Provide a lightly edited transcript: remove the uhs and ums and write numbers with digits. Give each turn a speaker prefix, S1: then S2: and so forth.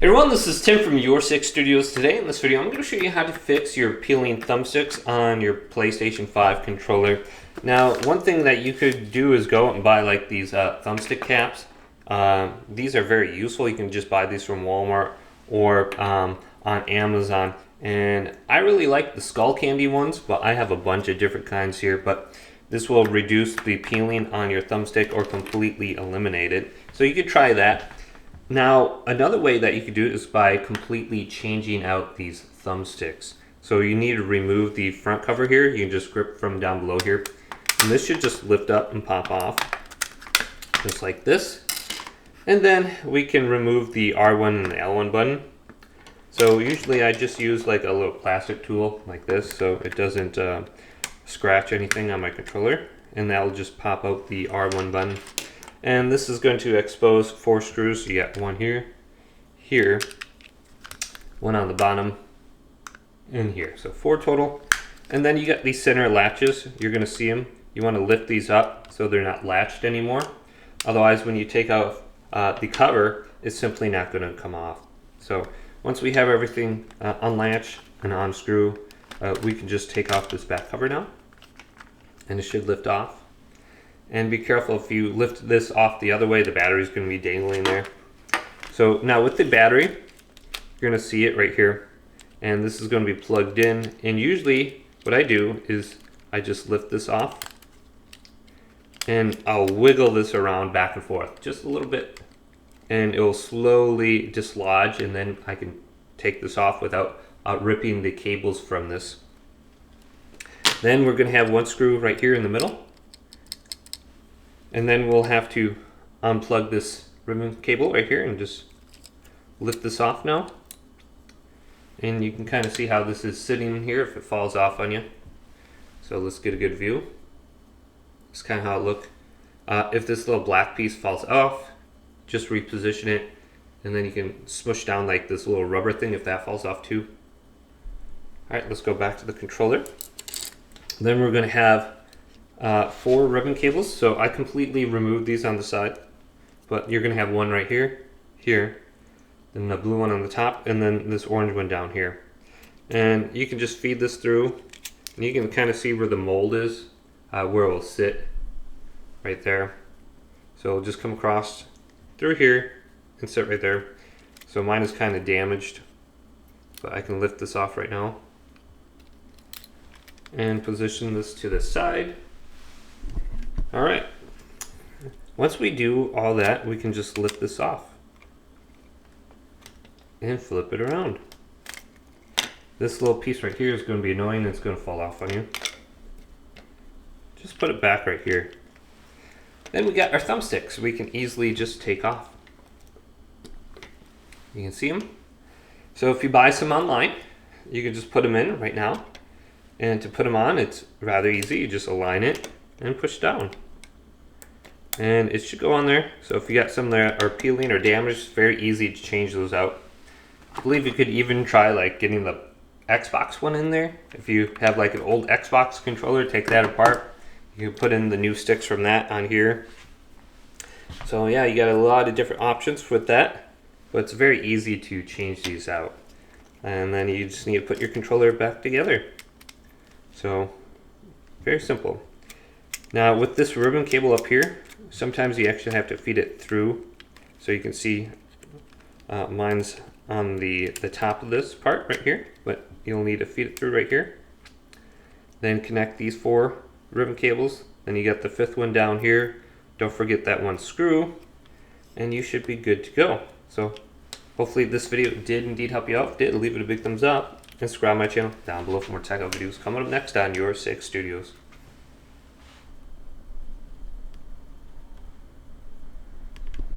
S1: Hey everyone, this is Tim from Your Six Studios. Today in this video I'm going to show you how to fix your peeling thumbsticks on your PlayStation 5 controller. Now one thing that you could do is go out and buy like these thumbstick caps. These are very useful. You can just buy these from Walmart or on Amazon. And I really like the skull candy ones, but I have a bunch of different kinds here. But this will reduce the peeling on your thumbstick or completely eliminate it. So you could try that. Now, another way that you could do it is by completely changing out these thumbsticks. So you need to remove the front cover here. You can just grip from down below here. And this should just lift up and pop off, just like this. And then we can remove the R1 and the L1 button. So usually I just use like a little plastic tool like this so it doesn't scratch anything on my controller. And that'll just pop out the R1 button. And this is going to expose 4 screws. So you got one here, here, one on the bottom, and here. So 4 total. And then you got these center latches. You're going to see them. You want to lift these up so they're not latched anymore. Otherwise, when you take out the cover, it's simply not going to come off. So once we have everything unlatched and unscrew, we can just take off this back cover now. And it should lift off. And be careful, if you lift this off the other way, the battery is going to be dangling there. So now with the battery, you're going to see it right here. And this is going to be plugged in. And usually what I do is I just lift this off. And I'll wiggle this around back and forth just a little bit. And it will slowly dislodge. And then I can take this off without ripping the cables from this. Then we're going to have one screw right here in the middle. And then we'll have to unplug this ribbon cable right here and just lift this off now. And you can kind of see how this is sitting here if it falls off on you. So let's get a good view. That's kind of how it looks. If this little black piece falls off, just reposition it. And then you can smush down like this little rubber thing if that falls off too. Alright, let's go back to the controller. Then we're going to have 4 ribbon cables. So I completely removed these on the side, but you're going to have one right here, here, and the blue one on the top, and then this orange one down here. And you can just feed this through, and you can kind of see where the mold is, where it will sit right there. So it'll just come across through here and sit right there. So mine is kind of damaged, but I can lift this off right now and position this to the side. All right, once we do all that, we can just lift this off and flip it around. This little piece right here is going to be annoying. It's going to fall off on you. Just put it back right here. Then we got our thumbsticks we can easily just take off. You can see them. So if you buy some online, you can just put them in right now. And to put them on, it's rather easy. You just align it and push down. And it should go on there. So if you got some that are peeling or damaged, it's very easy to change those out. I believe you could even try like getting the Xbox one in there. If you have like an old Xbox controller, take that apart. You can put in the new sticks from that on here. So yeah, you got a lot of different options with that. But it's very easy to change these out. And then you just need to put your controller back together. So very simple. Now with this ribbon cable up here, sometimes you actually have to feed it through. So you can see mine's on the top of this part right here, but you'll need to feed it through right here. Then connect these 4 ribbon cables. Then you got the 5th one down here. Don't forget that one screw, and you should be good to go. So hopefully this video did indeed help you out. If it did, leave it a big thumbs up and subscribe to my channel down below for more tech videos coming up next on Your Six Studios.